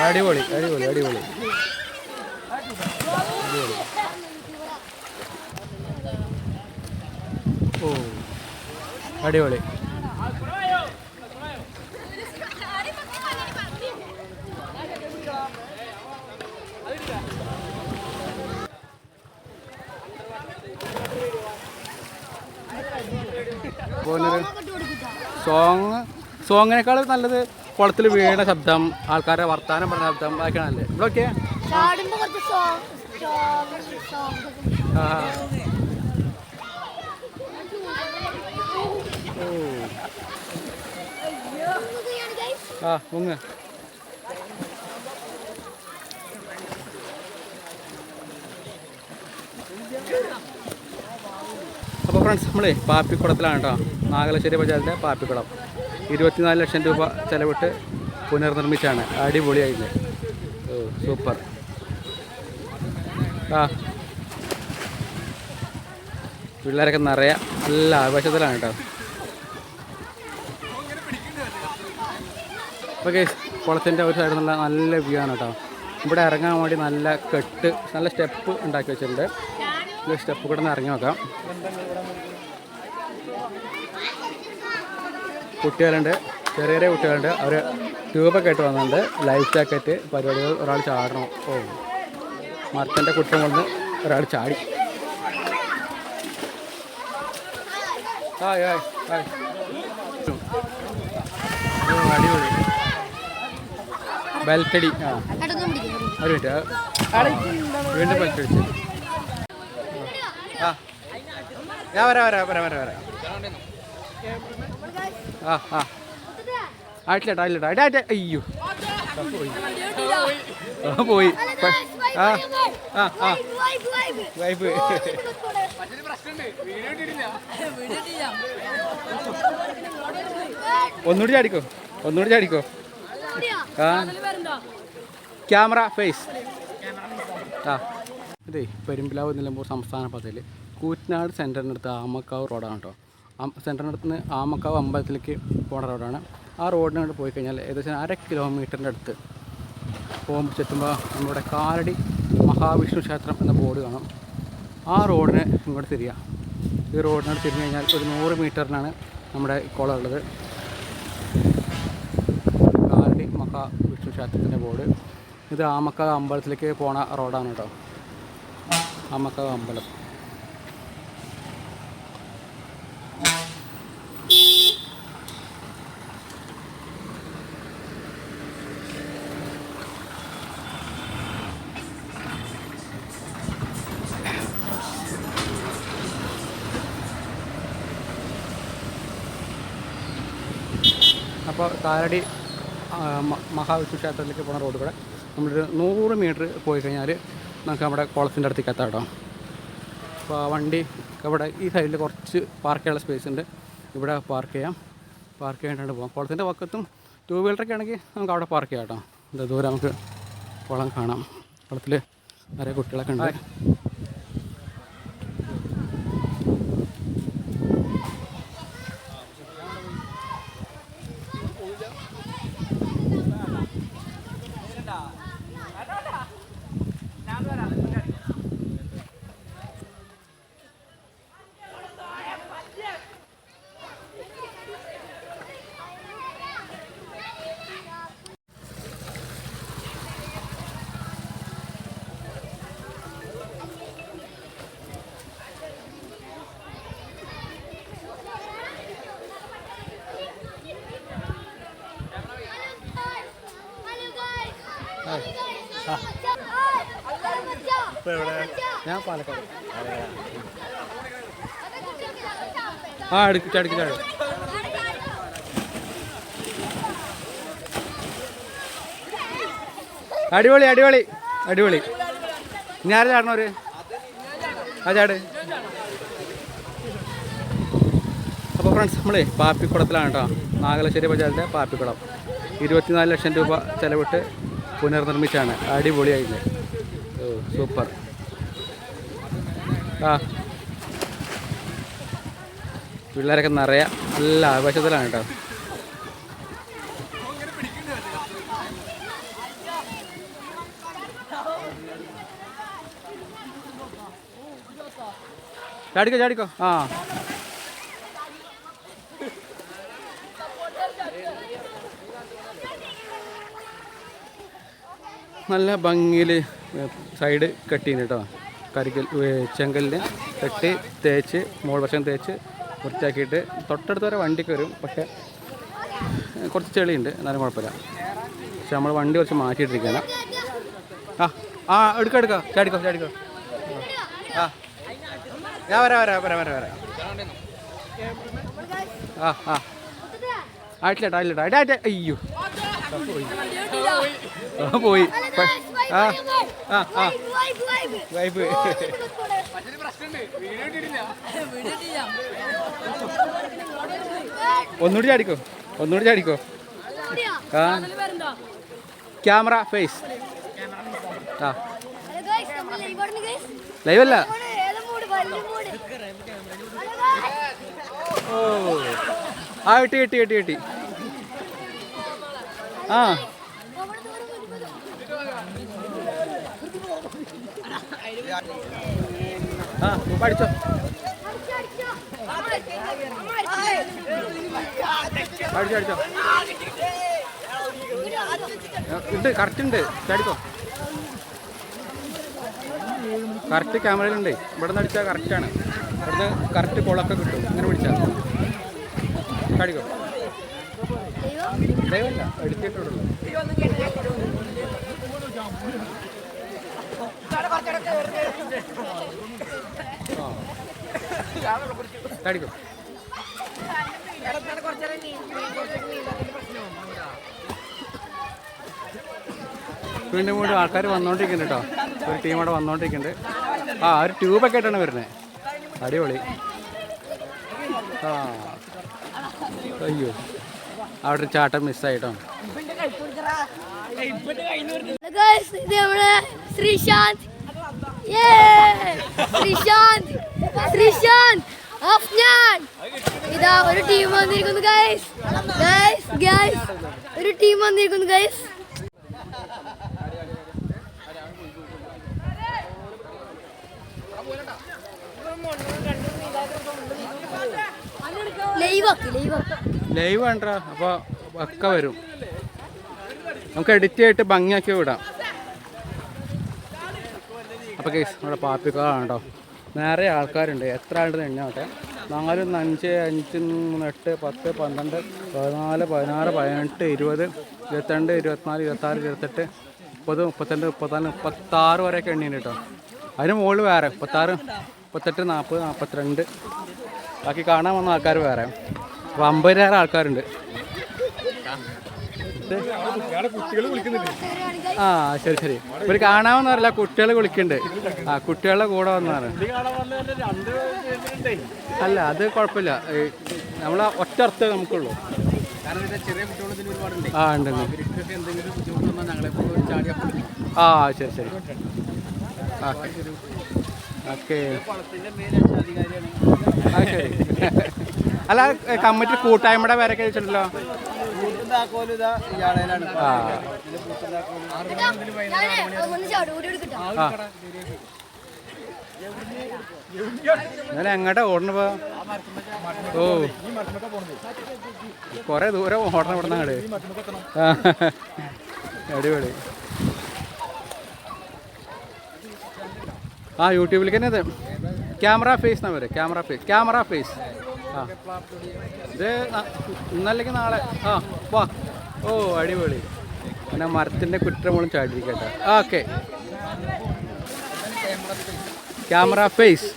അടിപൊളി അടിപൊളി അടിപൊളി ഓ അടിപൊളി. സോങ്ങിനേക്കാൾ നല്ലത് കുളത്തിൽ വീണ ശബ്ദം, ആൾക്കാരെ വർത്താനം പറഞ്ഞ ശബ്ദം, അതൊക്കെയാണല്ലേ ഇവിടെയൊക്കെ. ആ മുങ്ങ്. അപ്പോൾ ഫ്രണ്ട്സ് നമ്മളേ പാപ്പിക്കുളത്തിലാണ് കേട്ടോ. നാഗലശ്ശേരി പഞ്ചായത്തിലെ പാപ്പിക്കുളം. 24 ലക്ഷം രൂപ ചിലവിട്ട് പുനർനിർമ്മിച്ചാണ്. അടിപൊളിയായില്ലേ. ഓ സൂപ്പർ. ആ പിള്ളേരൊക്കെ നിറയെ നല്ല ആവേശത്തിലാണ് കേട്ടോ. ഓക്കെ, കുളത്തിൻ്റെ ഒരു സൈഡിൽ നിന്നുള്ള നല്ല വ്യൂ ആണ് കേട്ടോ. ഇവിടെ ഇറങ്ങാൻ വേണ്ടി നല്ല കെട്ട്, നല്ല സ്റ്റെപ്പ് ഉണ്ടാക്കി വെച്ചിട്ടുണ്ട്. ഈ സ്റ്റെപ്പ് കൂടെ നിന്ന് ഇറങ്ങി നോക്കാം. കുട്ടികളുണ്ട്, ചെറിയ ചെറിയ കുട്ടികളുണ്ട്. അവർ ട്യൂബൊക്കെ ആയിട്ട് വന്നിട്ടുണ്ട്. ലൈഫ് ജാക്കറ്റ് പരിപാടികൾ. ഒരാൾ ചാടണം. ഓ മരത്തിൻ്റെ കുറ്റം കൊണ്ട് ഒരാൾ ചാടി. Hi hi hi. അടിപൊളി. ബെൽറ്റടി. ആ ഒരു മിനിറ്റ്, വീണ്ടും ബെൽറ്റടിച്ച്. ആ ഞാൻ വരാം. ആ ആ ആയിട്ടില്ല. അയ്യോ പോയി. ആ ആ ആ വൈഫ്. ഒന്നുകൂടി ചാടിക്കോ. ആ ക്യാമറ ഫേസ്. ആ ഇതേ പെരുമ്പിലാവ് നിലമ്പൂർ സംസ്ഥാന പാതയിൽ കൂറ്റനാട് സെൻറ്ററിനടുത്ത് ആമക്കാവ് റോഡാണ് കേട്ടോ. സെൻറ്ററിനടുത്ത് നിന്ന് ആമക്കാവ് അമ്പലത്തിലേക്ക് പോണ റോഡാണ്. ആ റോഡിനോട് പോയി കഴിഞ്ഞാൽ ഏകദേശം 1/2 കിലോമീറ്ററിൻ്റെ അടുത്ത് ചെത്തുമ്പോൾ നമ്മുടെ കാലടി മഹാവിഷ്ണു ക്ഷേത്രം എന്ന ബോർഡ് കാണാം. ആ റോഡിന് ഇങ്ങോട്ട് തിരിയുക. ഈ റോഡിനോട് തിരിഞ്ഞു കഴിഞ്ഞാൽ ഒരു 100 മീറ്ററിനാണ് നമ്മുടെ കുളം ഉള്ളത്. കാലടി മഹാവിഷ്ണു ക്ഷേത്രത്തിൻ്റെ ബോർഡ്. ഇത് ആമക്കാവ് അമ്പലത്തിലേക്ക് പോണ റോഡാണ് കേട്ടോ. ആമക്കാവ് അമ്പലം. അപ്പോൾ കാലടി മഹാവിഷ്ണു ക്ഷേത്രത്തിലേക്ക് പോകുന്ന റോഡ് കൂടെ നമ്മളൊരു 100 മീറ്റർ പോയി കഴിഞ്ഞാൽ നമുക്ക് നമ്മുടെ കുളത്തിൻ്റെ അടുത്തേക്ക് എത്താം കേട്ടോ. അപ്പോൾ വണ്ടി ഇവിടെ ഈ സൈഡിൽ കുറച്ച് പാർക്ക് ചെയ്യാനുള്ള സ്പേസ് ഉണ്ട്. ഇവിടെ പാർക്ക് ചെയ്യാനായിട്ട് പോകാം. കുളത്തിൻ്റെ പക്കത്തും 2 വീലറൊക്കെ ആണെങ്കിൽ നമുക്ക് അവിടെ പാർക്ക് ചെയ്യാം കേട്ടോ. ഇത് ദൂരെ നമുക്ക് കുളം കാണാം. കുളത്തിൽ നിറയെ കുട്ടികളൊക്കെ ഉണ്ട്. ഞാൻ പാലക്കാട്. ആ അടുക്കി ചാടി. അടിപൊളി. ഇനി ആരും ചാടണവര് ആ ചാട്. അപ്പോൾ ഫ്രണ്ട്സ് നമ്മളേ പാപ്പിക്കുളത്തിലാണ് കേട്ടോ. നാഗലശ്ശേരി പഞ്ചായത്തിലെ പാപ്പിക്കുളം. 24 ലക്ഷം രൂപ ചിലവിട്ട് പുനർനിർമ്മിച്ചാണ്. അടിപൊളിയായില്ലേ. ഓ സൂപ്പർ. ആ പിള്ളേരൊക്കെ നിറയെ നല്ല ആവേശത്തിലാണ് കേട്ടോ. ചാടിക്കോ ആ നല്ല ഭംഗിയിൽ സൈഡ് കട്ട് ചെയ്യുന്നു കേട്ടോ. കരിക്കൽ ചെങ്കലിന് കെട്ടി തേച്ച് മോൾ വശം തേച്ച് വൃത്തിയാക്കിയിട്ട് തൊട്ടടുത്ത് വരെ വണ്ടിക്ക് വരും. പക്ഷേ കുറച്ച് ചെളിയുണ്ട്, എന്നാലും കുഴപ്പമില്ല. പക്ഷെ നമ്മൾ വണ്ടി കുറച്ച് മാറ്റിയിട്ടിരിക്കുകയാണ്. ആ എടുക്കാം ചാടിക്കോ ആ ഞാൻ വരാം ആയിട്ടില്ല അയ്യോ പോയി വൈബ് ഒന്നുകൂടി ചാടിക്കോ ആ ക്യാമറ ഫേസ് ആ ലൈവല്ല ഓ ആ കിട്ടി ആ പഠിച്ചോ ഉണ്ട് കറക്റ്റ് ഉണ്ട് ചാടിക്കോ കറക്റ്റ് ക്യാമറയിലുണ്ട് ഇവിടെ നിന്ന് അടിച്ചാൽ കറക്റ്റാണ് ഇവിടുന്ന് കറക്റ്റ് കോളൊക്കെ കിട്ടും ഇങ്ങനെ പിടിച്ചാൽ ചാടിക്കോ ദയവല്ല എടുത്തിട്ടുള്ളൂ ചാടിക്കോ വീണ്ടും ആൾക്കാർ വന്നുകൊണ്ടിരിക്കുന്നുണ്ട് കേട്ടോ. ഒരു ടീം അവിടെ വന്നുകൊണ്ടിരിക്കുന്നുണ്ട്. ആ ഒരു ട്യൂബൊക്കെ ആയിട്ടാണ് വരുന്നത്. അടിപൊളി. ആ അയ്യോ അവിടെ ഒരു ചാട്ടം മിസ്സായിട്ടോ. ഇതാ ഒരു ടീം വന്നിരിക്കുന്നു ഗൈസ്. ഒരു ടീം വന്നിരിക്കുന്നു ഗൈസ്. ലൈവ് വേണ്ട അപ്പോൾ ഒക്കെ വരും. നമുക്ക് എഡിറ്റ് ചെയ്തിട്ട് ഭംഗിയാക്കി വിടാം. അപ്പോൾ കേസ് നമ്മുടെ പാപ്പിക്കാണ് കേട്ടോ. നേരെ ആൾക്കാരുണ്ട്. എത്ര ആളുണ്ട് എണ്ണോട്ടെ. 4, 5, 5, 3, 8, 10, 12, 14, 16, 18, 20, 22, 24, 26, 28, 30, 32, 34, 36 വരെയൊക്കെ എണ്ണീണ്ട് കേട്ടോ. അതിന് മുകളിൽ വേറെ 36, 38, 40, 42. ബാക്കി കാണാൻ വന്ന ആൾക്കാർ വേറെ. അപ്പോൾ 50,000 ആൾക്കാരുണ്ട്. ആ ശരി ഇവർ കാണാമെന്ന് പറയില്ല, കുട്ടികൾ വിളിക്കുന്നുണ്ട്. ആ കുട്ടികളുടെ കൂടെ വന്നാണ്. അല്ല അത് കുഴപ്പമില്ല, നമ്മൾ ഒറ്റ അർത്ഥമേ നമുക്കുള്ളൂ. ആ ഉണ്ട്. ആ ശരി ഓക്കെ. ആ ശരി. അല്ല കമ്മിറ്റി കൂട്ടായ്മയുടെ പേരൊക്കെ വെച്ചിട്ടുണ്ടല്ലോ. ഞാൻ എങ്ങോട്ടാ ഓടണപ്പോ? ഓ കൊറേ ദൂരം ഓടണം ഇവിടെ നിന്ന്. അടിപൊളി. ആ യൂട്യൂബിലേക്ക് തന്നെ ക്യാമറ ഫേസ് എന്നാ വരെ. Camera face. ആ ഇത് ഇന്നല്ലെങ്കിൽ നാളെ. ആ വാ. ഓ അടിപൊളി. പിന്നെ മരത്തിൻ്റെ കുറ്റമുളും ചാടിയിരിക്കട്ടെ. Okay camera face.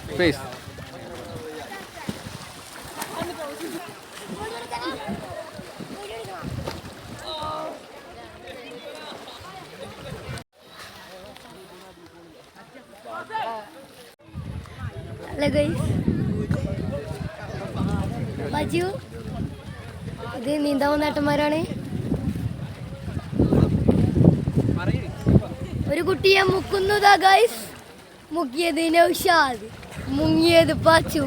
മജു ഇത് നീന്താവുന്ന ഏട്ടന്മാരാണ്. ഒരു കുട്ടിയെ മുക്കുന്നതാ ഗൈസ്. മുക്കിയത് നൗഷാദ്, മുങ്ങിയത് പാച്ചു.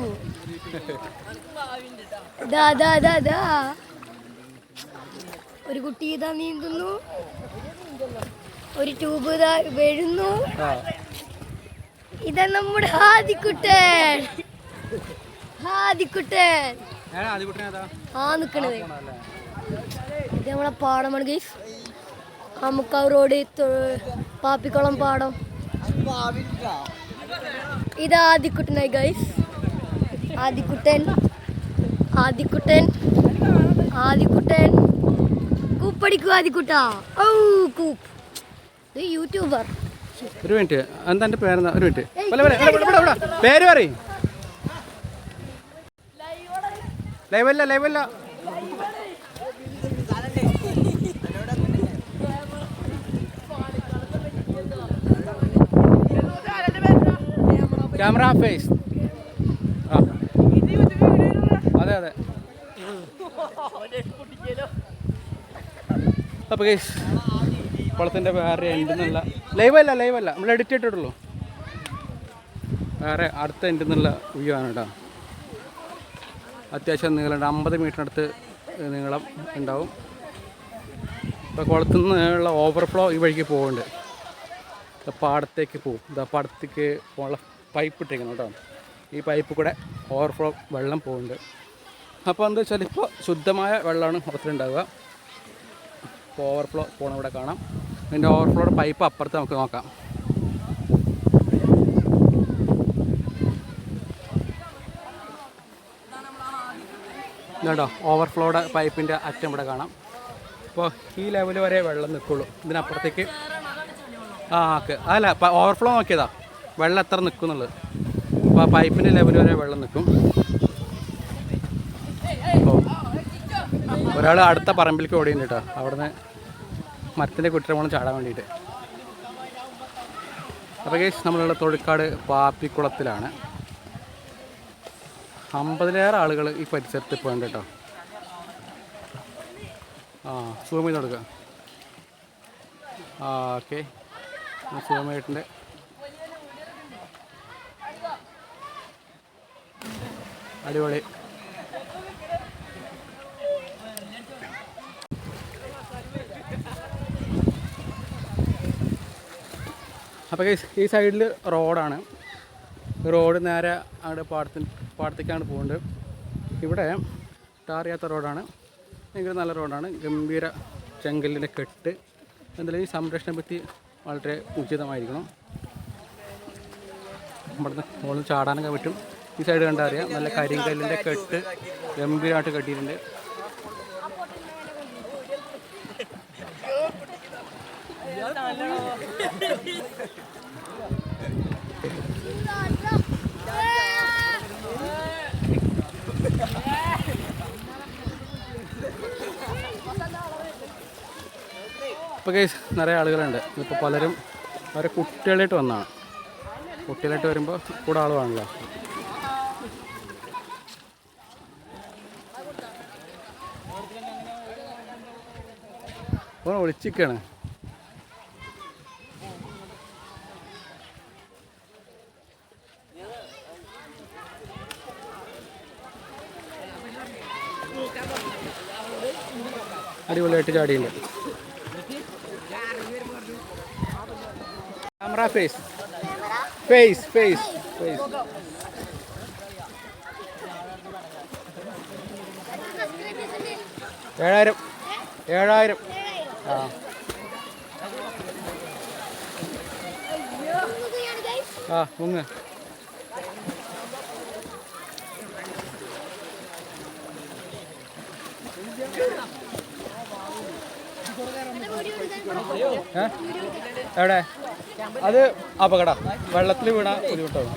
ഒരു കുട്ടി ഇതാ നീന്തുന്നു. ഒരു ട്യൂബ് ഇതാ വീഴുന്നു. ഇതാ നമ്മുടെ ആദിക്കുട്ടൻ. ആദിക്കുട്ടൻ ആദിക്കുട്ടനേതാ ആ നിക്കണത് ഇത് നമ്മളെ പാടമാണ് ഗൈസ് അമുക്കാവ് റോഡ് പാപ്പിക്കുളം പാടം ഇത് ആദിക്കുട്ടനായി ഗൈസ് ആദിക്കുട്ടൻ ആദിക്കുട്ടൻ ആദിക്കുട്ടൻ കൂപ്പടിക്കൂ ആദിക്കുട്ടാ ഓ കൂപ്പ് ഇത് യൂട്യൂബർ ഒരു മിനിറ്റ് എന്താ എൻ്റെ പേരെന്താ ഒരു മിനിറ്റ് പേര് പറയും ലൈവല്ല ലൈവല്ല ക്യാമറ ഫേസ് ആ അതെ അതെ അപ്പോൾ കേസ് കുളത്തിൻ്റെ വേറെ എൻഡിൽ ലൈവല്ല നമ്മൾ എഡിറ്റ് ചെയ്തിട്ടുള്ളൂ വേറെ അടുത്ത എൻഡിൽ നിന്നുള്ള വ്യൂ ആണ് കേട്ടോ അത്യാവശ്യം നീളമുണ്ട് 50 മീറ്ററിനടുത്ത് നീളം ഉണ്ടാവും ഇപ്പോൾ കുളത്തു നിന്നുള്ള ഓവർഫ്ലോ ഈ വഴിക്ക് പോകുന്നുണ്ട് പാടത്തേക്ക് പോകും പാടത്തേക്ക് പോകാനുള്ള പൈപ്പ് ഇട്ടേക്കണം കേട്ടോ ഈ പൈപ്പ് കൂടെ ഓവർഫ്ലോ വെള്ളം പോകുന്നുണ്ട് അപ്പോൾ എന്താ വെച്ചാൽ ഇപ്പോൾ ശുദ്ധമായ വെള്ളമാണ് കുളത്തിലുണ്ടാവുക ഇപ്പോൾ ഓവർഫ്ലോ പോകണ ഇവിടെ കാണാം അതിൻ്റെ ഓവർഫ്ലോയുടെ പൈപ്പ് അപ്പുറത്ത് നമുക്ക് നോക്കാം ഇതുണ്ടോ ഓവർഫ്ലോയുടെ പൈപ്പിൻ്റെ അറ്റം ഇവിടെ കാണാം അപ്പോൾ ഈ ലെവൽ വരെ വെള്ളം നിൽക്കുള്ളൂ ഇതിനപ്പുറത്തേക്ക് അല്ല ഓവർഫ്ലോ നോക്കിയതാ വെള്ളം എത്ര നിൽക്കും എന്നുള്ളത് അപ്പോൾ ആ പൈപ്പിൻ്റെ ലെവൽ വരെ വെള്ളം നിൽക്കും അപ്പോൾ ഒരാൾ അടുത്ത പറമ്പിലേക്ക് ഓടിയുണ്ട് കേട്ടോ അവിടുന്ന് മരത്തിൻ്റെ കുറ്റമാണ് ചാടാൻ വേണ്ടിയിട്ട് അപ്പോൾ കേസ് നമ്മളുള്ള തൊഴിക്കാട് പാപ്പിക്കുളത്തിലാണ് 50-ലേറെ ആളുകൾ ഈ പരിസരത്ത് ഇപ്പോൾ ഉണ്ട് കേട്ടോ സൂം ചെയ്ത് കൊടുക്കുക ഓക്കെ സൂം ചെയ്തിട്ടുണ്ട് അടിപൊളി അപ്പോൾ ഈ സൈഡിൽ റോഡാണ് റോഡ് നേരെ അവിടെ പാടത്തേക്കാണ് പോകുന്നത് ഇവിടെ ടാർ ചെയ്യാത്ത റോഡാണ് ഭയങ്കര നല്ല റോഡാണ് ഗംഭീര ചെങ്കല്ലിൻ്റെ കെട്ട് എന്തായാലും ഈ സംരക്ഷണത്തെ പറ്റി വളരെ ഉചിതമായിരിക്കണം ഇവിടുന്ന് മുകളിൽ ചാടാനൊക്കെ പറ്റും ഈ സൈഡ് കണ്ടാൽ അറിയാം നല്ല കരിങ്കല്ലിൻ്റെ കെട്ട് ഗംഭീരമായിട്ട് കെട്ടിയിട്ടുണ്ട് ഇപ്പോൾ കേസ് നിറയെ ആളുകളുണ്ട് ഇപ്പോൾ പലരും അവരെ കുട്ടികളായിട്ട് വന്നതാണ് കുട്ടികളായിട്ട് വരുമ്പോൾ കൂടെ ആളുവാണല്ലോ അപ്പോൾ ഒളിച്ചിക്കാണ് അടിപൊളിയായിട്ട് ചാടിയുണ്ട് ക്യാമറ ഫേസ് 7000 മുങ്ങ് എവിടെ അത് അപകട വെള്ളത്തിൽ വീണ ബുദ്ധിമുട്ടാവും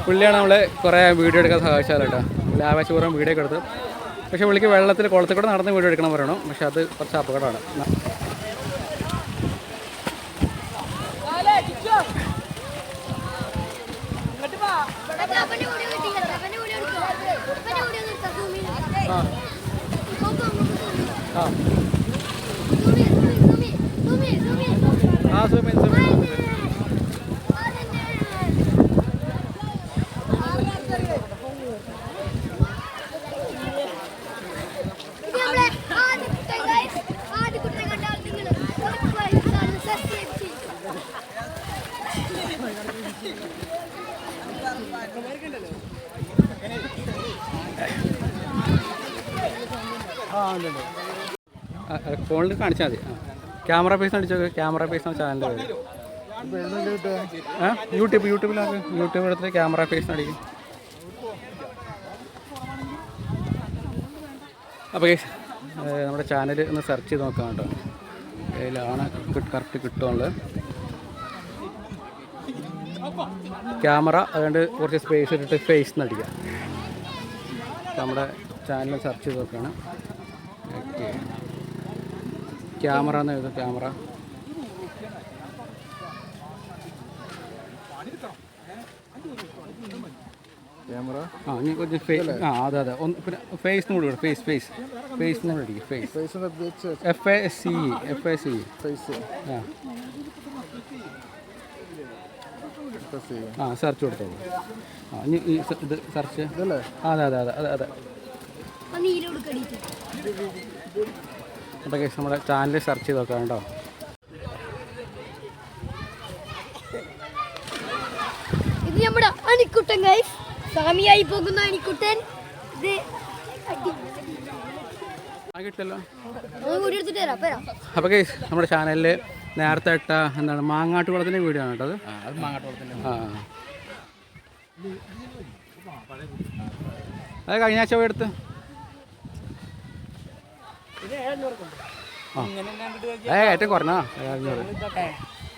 പുള്ളിയാണ് നമ്മളെ കുറേ വീഡിയോ എടുക്കാൻ സഹായിച്ചാൽ കേട്ടോ പുള്ളി ആവേശപൂർവ്വം വീഡിയോ ഒക്കെ എടുത്ത് പക്ഷേ പുള്ളിക്ക് വെള്ളത്തിൽ കുളത്തിൽ കൂടെ നടന്ന് വീഡിയോ എടുക്കണം പറയണം പക്ഷെ അത് കുറച്ച് അപകടമാണ് ഫോണിൽ കാണിച്ചാൽ മതി. ക്യാമറ പേസ് അടിച്ചോ. ക്യാമറ പേസ് എന്ന ചാനലിൻ്റെ പേര്. യൂട്യൂബിലാണ്. യൂട്യൂബ് എടുത്തിട്ട് ക്യാമറ പേസ് അടിക്കും. അപ്പോൾ നമ്മുടെ ചാനൽ ഒന്ന് സെർച്ച് ചെയ്ത് നോക്കാം കേട്ടോ. അതിലാണ് കറക്റ്റ് കിട്ടുള്ളത്. ക്യാമറ അതുകൊണ്ട് കുറച്ച് സ്പേസ് ഇട്ടിട്ട് ഫേസ് നടിക്കാം. നമ്മുടെ ചാനൽ സെർച്ച് ചെയ്ത് നോക്കുകയാണ്. ഓക്കെ, ക്യാമറ എന്ന് എഴുതും. ക്യാമറ ഇനി കുറച്ച് അതെ ഒന്ന് പിന്നെ ഫേസ് കൂടി വിടും. ഫേസ് അടിക്കും. FACE സെർച്ച് കൊടുത്തോളൂ. ഇനി ഈ ഇത് സെർച്ച് അതെ. അപ്പോൾ നമ്മുടെ ചാനൽ സെർച്ച് ചെയ്ത് നോക്കാം കേട്ടോ. ഇത് നമ്മുടെ അനിക്കുട്ടൻ ഗൈസ്, സ്വാമിയായി പോകുന്ന അനിക്കുട്ടൻ. ഇത് കിട്ടല്ലോ. അപ്പോൾ ഗൈസ് നമ്മുടെ ചാനലിൽ നേരത്തെ ഇട്ട എന്താണ് മാങ്ങാട്ടുകുളത്തിൻ്റെ വീഡിയോ ആണ് കേട്ടത്. അത് കഴിഞ്ഞ ആഴ്ച പോയി എടുത്ത് ഏറ്റവും കുറഞ്ഞാ 700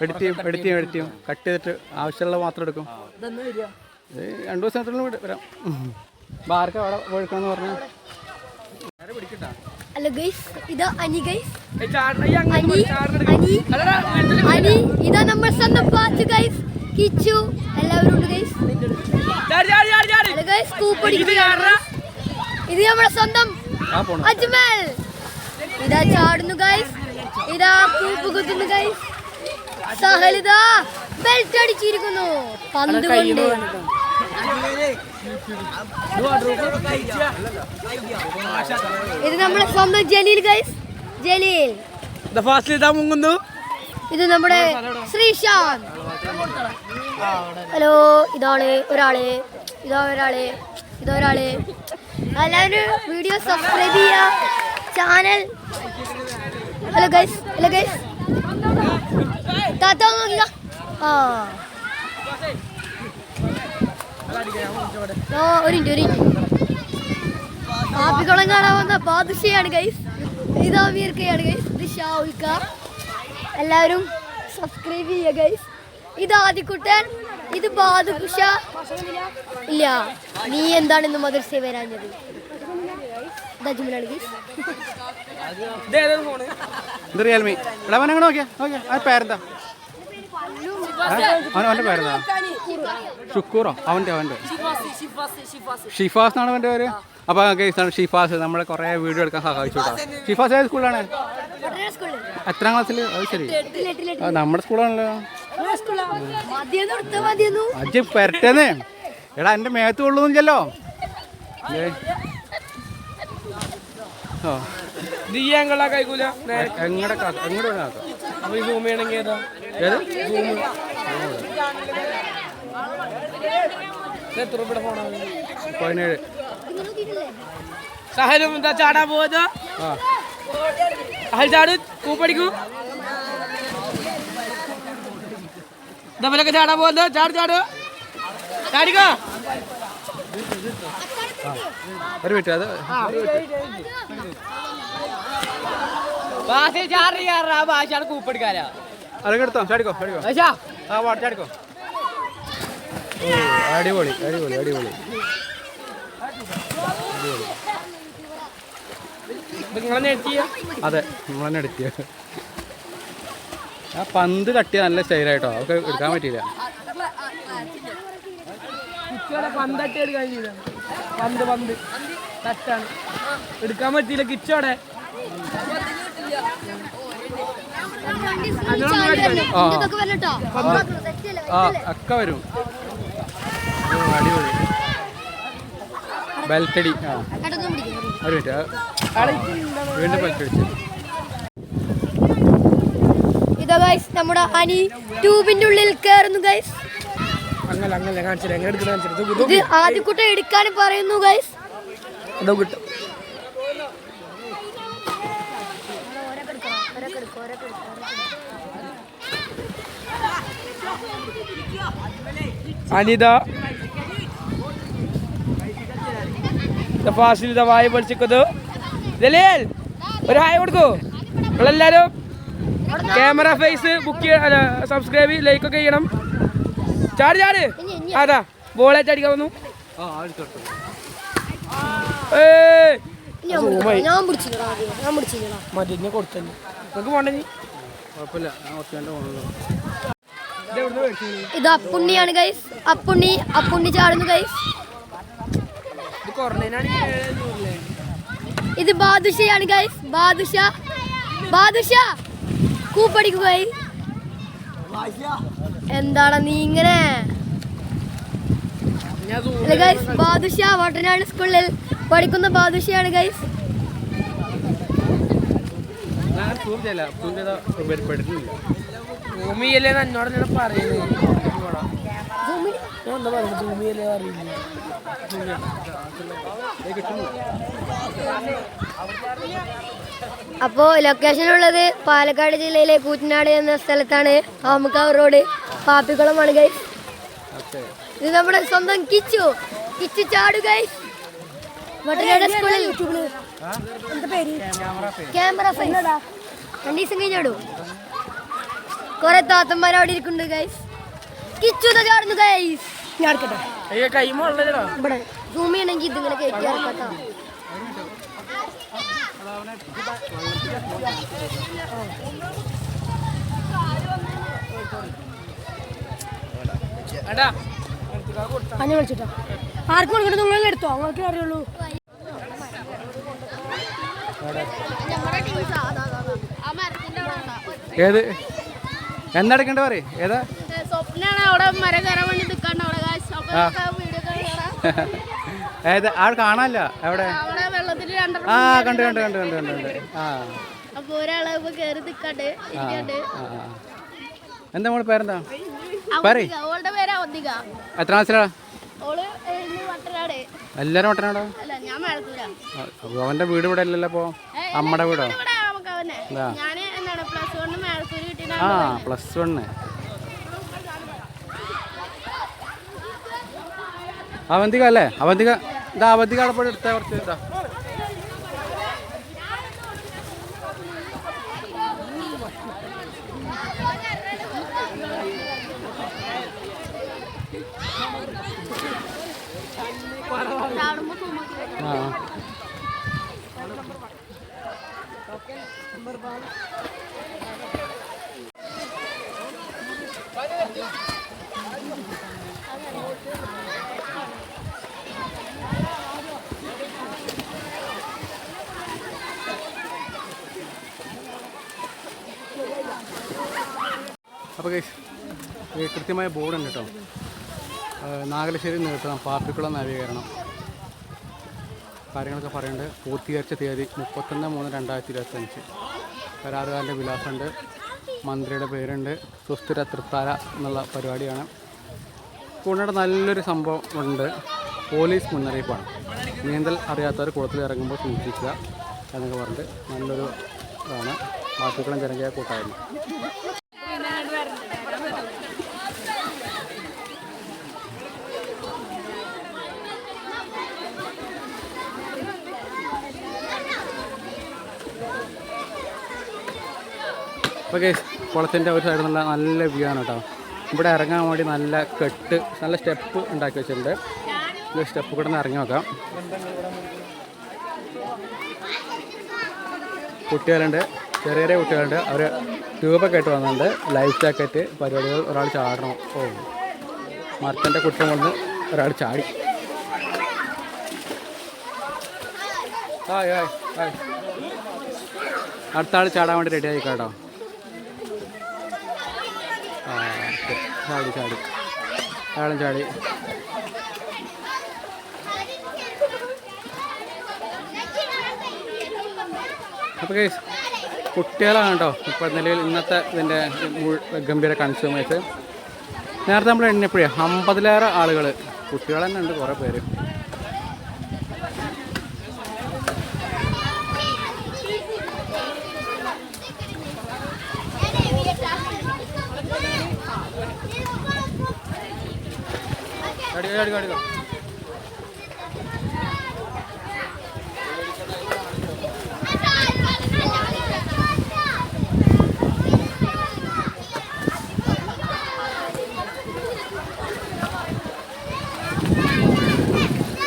എഡിറ്റ് ചെയ്യും. കട്ട് ചെയ്തിട്ട് ആവശ്യമുള്ള മാത്രം എടുക്കും. 2 ദിവസത്തിനുള്ളിൽ വരാം. ബാർക്ക് അവിടെ പോയിക്കാന്ന് പറഞ്ഞു. ഹലോ ഗൈസ്, ഇതാ അനി ഗൈസ്. അനി ഇതാ നമ്മൾ സ്വന്തം പാച്ച് ഗൈസ്. കിച്ചു എല്ലാവരും ഉണ്ട് ഗൈസ്. Hello guys, കൂപ്പടിക്കുകയാണ്. ഇത് നമ്മുടെ സ്വന്തം അജ്മൽ. ഇതാ ചാടുന്നു ഗൈസ്. ഇതാ കൂപ്പ് കുത്തുന്നു ഗൈസ്. സഹലിത ബെൽറ്റ് അടിച്ചിരിക്കുന്നു പന്ത് കൊണ്ട്. ഇത് നമ്മുടെ സ്വന്തം ജലീൽ ഗൈസ്. ജലീൽ ഇത് നമ്മുടെ ശ്രീശാന്ത്. ഹലോ, ഇതാണ് ഒരാള്. എല്ലാവരും വീഡിയോ സബ്സ്ക്രൈബ് ചെയ്യുക, ചാനൽ. ഹലോ ഗൈസ് താത്ത നോക്കിക്ക. ഒരു മിനിറ്റ്. ആപ്പിക്കുളം കാണാൻ വന്ന ബാദുഷയാണ് ഗൈസ്. ഇത് അമീർക്കയാണ് ഗൈസ്. ഇത് ഷാവുൽക്ക. എല്ലാവരും സബ്സ്ക്രൈബ് ചെയ്യുക ഗൈസ്. ഇത് ആദിക്കുട്ടൻ. ഇത് ബാദുഷ. ഇല്ല, നീ എന്താണെന്ന് മദർസ വരാഞ്ഞത്? റിയൽമി. നോക്കിയാ പേരെന്താ? അവൻ്റെ പേരെന്താ? ഷുക്കൂറോ? അവൻ്റെ ഷിഫാസ് എന്നാണ് അവൻ്റെ പേര്. അപ്പോൾ കേസാണ് ഷിഫാസ്. നമ്മളെ കുറേ വീഡിയോ എടുക്കാൻ സഹായിച്ചു കേട്ടോ. ഷിഫാസ് ഏത് സ്കൂളിലാണ്? എത്രാം ക്ലാസ്സിൽ? അത് ശരി, നമ്മുടെ സ്കൂളാണല്ലോ. അജ് പെരട്ടേന്ന്. എടാ എൻ്റെ മേത്ത് കൊള്ളുന്നില്ലല്ലോ. ചാടാ പോവത് ചാട് കൂപ്പടിക്കൂ. ഇതേപോലൊക്കെ ചാടാ പോവത്. ചാടിക്കോ. ഒരു മിനിറ്റ്. അത് ഭാഷയാണ് കൂപ്പടിക്കാരാ. അതൊക്കെ എടുത്തോ. ചാടിക്കോ. ചാടിക്കോ. അടിപൊളി. അതെ, നമ്മളെന്നെ എടുത്തിയ. ആ പന്ത് തട്ടിയ നല്ല സ്റ്റൈലായിട്ടോ. അതൊക്കെ എടുക്കാൻ പറ്റിയില്ല. പന്ത് തട്ടാണ് എടുക്കാൻ പറ്റിയില്ല. കിച്ചോടെ ഒക്കെ വരും. അടിപൊളി ബെൽറ്റടി. ഒരു മിനിറ്റ്, വീണ്ടും ബെൽറ്റടിച്ചു. ഇതാ ഗൈസ് നമ്മുടെ അനി ട്യൂബിന്റെ ഉള്ളിൽ കയറുന്നു ഗൈസ്. ഇത് ആദ്യക്കുട്ട എടുക്കാനും പറയുന്നു ഗൈസ്. അനിത ഫാസിൽ വായ പൊളിച്ചിക്കത് ജലീൽ ഒരു ഹായ് കൊടുക്കൂ. നിങ്ങളെല്ലാരും camera face book subscribe like ഒക്കെ ചെയ്യണം. ചാട് ചാട് അതാ ബോളേറ്റ് അടിക്കാൻ വന്നു. മതി കൊടുത്തന്നെ നമുക്ക് പോണ്ടേ. ഇത് അപ്പുണ്ണിയാണ് ഗൈസ്. അപ്പുണ്ണി ചാടുന്നു ഗൈസ്. ഇത് ബാദുഷയാണ് ഗൈസ്. ബാദുഷ കൂപ്പടിക്കുക. എന്താണ് നീ ഇങ്ങനെ ഗൈസ്? ബാദുഷ വട്ടനാട് സ്കൂളിൽ പഠിക്കുന്ന ബാദുഷയാണ് ഗൈസ്. ഭൂമിയല്ലേ എന്നോട് പറയുന്നത്. ഭൂമിയല്ലേ അറിയില്ല. അപ്പോൾ ലൊക്കേഷൻ ഉള്ളത് പാലക്കാട് ജില്ലയിലെ കൂറ്റനാട് എന്ന സ്ഥലത്താണ്. ആമുക്കാവ് റോഡ്, പാപ്പിക്കുളമാണ് ഗൈസ്. ഇത് നമ്മുടെ സ്വന്തം കിച്ചു ചാടു ഗൈസ്. വട്ടനാട് സ്കൂളിൽ ക്യാമറ 2 ദിവസം കഴിഞ്ഞാടൂ. കുറെ താത്തന്മാർ അവിടെ ഇരിക്കുന്നുണ്ട് ഗൈസ്. കിച്ചു ചാടുന്നു ഗൈസ്. ഇവിടെ സൂം ചെയ്യണമെങ്കിൽ ഇതിങ്ങനെ കയറ്റി ഇറക്കാട്ടോ. വിളിച്ചിട്ടോ ആർക്കും കൊടുക്കട്ടെ, നിങ്ങൾ എടുത്തോ, നിങ്ങൾക്ക് അറിയുള്ളൂ. ഏത് എന്തെടുക്കണ്ട പറയും ഏതാ സ്വപ്നാണ് അവിടെ മരം കയറാൻ വേണ്ടി നിൽക്കണ്ട അവിടെ. ഏത് ആൾ കാണാനല്ല എവിടെ? വെള്ളത്തിൽ ആ കണ്ടു. ആ അപ്പൊ ഒരാളെ കയറി നിൽക്കണ്ട്. എന്താ മോള് പേരെന്താ? പറയ്. അവളുടെ പേര് അവന്തിക. എത്ര ക്ലാസ്സിലാ? വട്ടനാട്. എല്ലാരും വട്ടനാടോ? ഞാൻ മേളത്തൂര. അവന്റെ വീട് ഇവിടെ അല്ലല്ലോ. അപ്പൊ അമ്മയുടെ വീടോ? ആ +1. അവന്തിക അല്ലേ? അവന്തിക ഇതാ. അവന്തിക അവിടെ എടുത്ത കുറച്ച് ഇതാ. അപ്പോൾ കൃത്യമായ ബോർഡുണ്ട് കേട്ടോ. നാഗലശ്ശേരി നിർത്തണം, പാപ്പിക്കുളം നവീകരണം, കാര്യങ്ങളൊക്കെ പറയുന്നുണ്ട്. പൂർത്തീകരിച്ച തീയതി 31/3/2025. കരാറുകാരൻ്റെ വിലാസമുണ്ട്, മന്ത്രിയുടെ പേരുണ്ട്, സുസ്ഥിര തൃത്താല എന്നുള്ള പരിപാടിയാണ്. കൂടാതെ നല്ലൊരു സംഭവം ഉണ്ട്. പോലീസ് മുന്നറിയിപ്പാണ്. നീന്തൽ അറിയാത്തവർ കുളത്തിൽ ഇറങ്ങുമ്പോൾ സൂക്ഷിക്കുക എന്നൊക്കെ പറഞ്ഞിട്ട് നല്ലൊരു ഇതാണ്. പാപ്പിക്കുളം ജനകീയ കൂട്ടായ്മ. ഓക്കെ, കുളത്തിൻ്റെ ഒരു സൈഡിൽ നിന്നുള്ള നല്ല വ്യൂ ആണ് കേട്ടോ. ഇവിടെ ഇറങ്ങാൻ വേണ്ടി നല്ല കെട്ട്, നല്ല സ്റ്റെപ്പ് ഉണ്ടാക്കി വെച്ചിട്ടുണ്ട്. ഈ സ്റ്റെപ്പ് കൂടെ നിന്ന് ഇറങ്ങി നോക്കാം. കുട്ടികളുണ്ട്, ചെറിയ കുട്ടികളുണ്ട്. അവർ ട്യൂബൊക്കെ ആയിട്ട് വന്നിട്ടുണ്ട്. ലൈഫ് ജാക്കറ്റ് പരിപാടികൾ. ഒരാൾ ചാടണം. ഓ, മരത്തിൻ്റെ കുറ്റം കൊണ്ട് ഒരാൾ ചാടി. അടുത്ത ആൾ ചാടാൻ വേണ്ടി റെഡി ആയിക്കാം കേട്ടോ. ചാടി അയാളും ചാടി. അപ്പോൾ കുട്ടികളാണ് കേട്ടോ ഇപ്പോൾ നിലവിൽ ഇന്നത്തെ ഇതിൻ്റെ ഗംഭീര കൺസ്യൂമേഴ്സ്. നേരത്തെ നമ്മൾ എണ്ണിയപ്പോഴേ 50-ലേറെ ആളുകൾ, കുട്ടികൾ തന്നെ ഉണ്ട് കുറേ പേര്.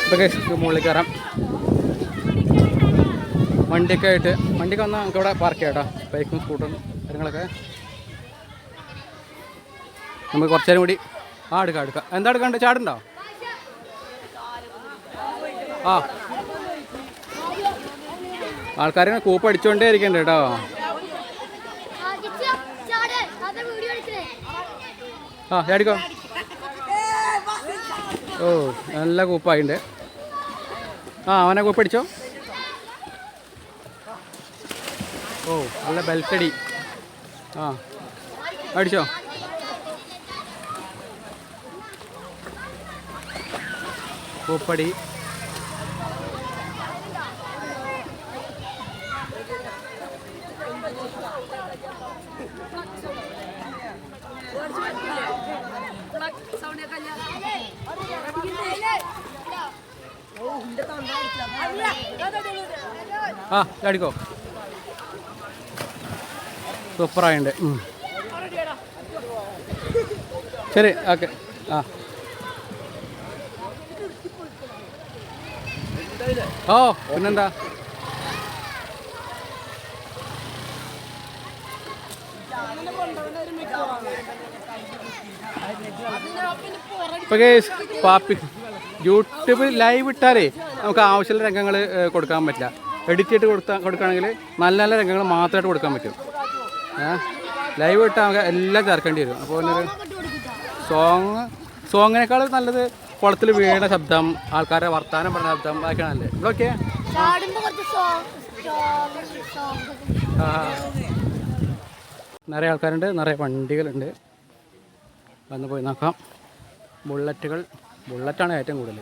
ഇതൊക്കെ മുകളിൽ കയറാം. വണ്ടിയൊക്കെ ആയിട്ട് വണ്ടിയൊക്കെ വന്നാൽ നമുക്ക് ഇവിടെ പാർക്ക് ചെയ്യാം കേട്ടോ. ബൈക്കും സ്കൂട്ടറും കാര്യങ്ങളൊക്കെ നമുക്ക് കുറച്ച് നേരം കൂടി എടുക്കാം. എന്താ എടുക്കാണ്ട്? ചാടുണ്ടോ? ആൾക്കാരെ കൂപ്പ് അടിച്ചുകൊണ്ടേ ഇരിക്കണ്ട കേട്ടോ. ചാടിക്കോ. ഓ നല്ല കൂപ്പായിണ്ട്. അവനെ കൂപ്പടിച്ചോ. ഓ നല്ല ബെൽറ്റടി. അടിച്ചോ. കൂപ്പടി. ചാടിക്കോ. സൂപ്പറായിട്ടുണ്ട്. ശരി, ഓക്കെ. പിന്നെന്താ. പാപ്പി യൂട്യൂബ് ലൈവ് ഇട്ടാലേ നമുക്ക് ആവശ്യമുള്ള രംഗങ്ങൾ കൊടുക്കാൻ പറ്റില്ല. എഡിറ്റ് ചെയ്തിട്ട് കൊടുക്കുകയാണെങ്കിൽ നല്ല നല്ല രംഗങ്ങൾ മാത്രമായിട്ട് കൊടുക്കാൻ പറ്റും. ലൈവ് ഇട്ടാൽ നമുക്ക് എല്ലാം ചേർക്കേണ്ടി വരും. അപ്പോൾ സോങ്ങിനേക്കാൾ നല്ലത് കുളത്തിൽ വീണ ശബ്ദം, ആൾക്കാരുടെ വർത്താനം പറഞ്ഞ ശബ്ദം, അതൊക്കെയാണല്ലേ. ഇതൊക്കെ നിറയെ ആൾക്കാരുണ്ട്, നിറയെ വണ്ടികളുണ്ട്. വന്ന് പോയി നോക്കാം. ബുള്ളറ്റാണ് ഏറ്റവും കൂടുതൽ.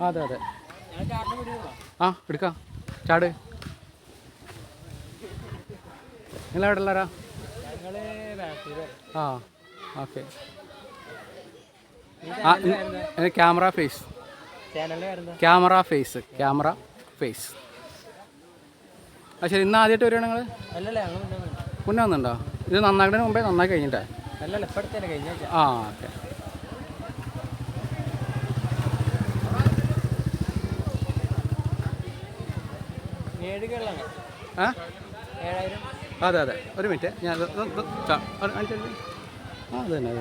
അതെ അതെ. എടുക്കാം. ചാട്. നിങ്ങളെവിടെ ഉള്ളവരാ? ഓക്കെ. Camera face. ശരി. ഇന്ന് ആദ്യമായിട്ട് വരികയാണ് നിങ്ങൾ? മുന്നേ വന്നിട്ടുണ്ടോ? ഇത് നന്നാക്കുന്നതിന് മുമ്പേ നന്നായി കഴിഞ്ഞിട്ടേ? ഓക്കെ. അതെ അതെ. ഒരു മിനിറ്റ്, ഞാൻ അത് തന്നെ.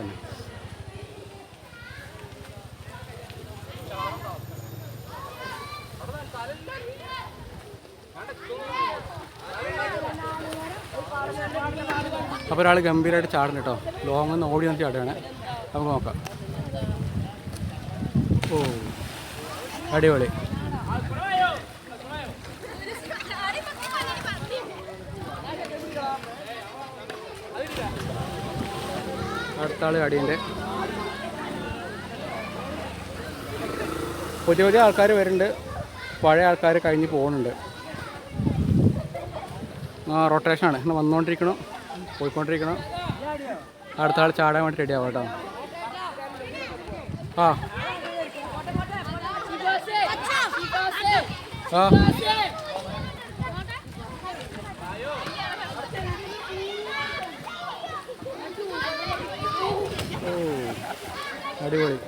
അപ്പോൾ ഒരാൾ ഗംഭീരമായിട്ട് ചാടുന്നു കേട്ടോ. ലോങ് ഒന്ന് ഓടി വന്ന് ചാടുകയാണ്. നമുക്ക് നോക്കാം. ഓ അടിപൊളി. അടുത്ത ആൾ അടിയുണ്ട്. പുതിയ പുതിയ ആൾക്കാർ വരുന്നുണ്ട്, പഴയ ആൾക്കാർ കഴിഞ്ഞ് പോകുന്നുണ്ട്. റൊട്ടേഷനാണ്. ഇങ്ങനെ വന്നുകൊണ്ടിരിക്കണം, പോയിക്കൊണ്ടിരിക്കണം. അടുത്ത ആൾ ചാടാൻ വേണ്ടി റെഡി ആവാം കേട്ടോ. അടിപൊളി.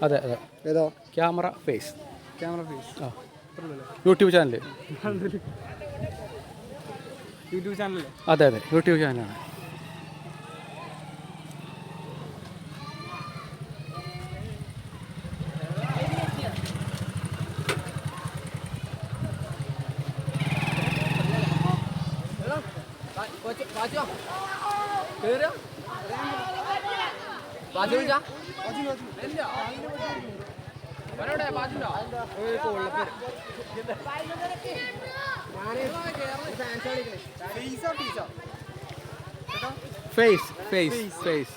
അതെ അതെ. ഏതോ ക്യാമറ ഫേസ്. YouTube channel. അതെ അതെ, യൂട്യൂബ് ചാനലാണ്. Face face face.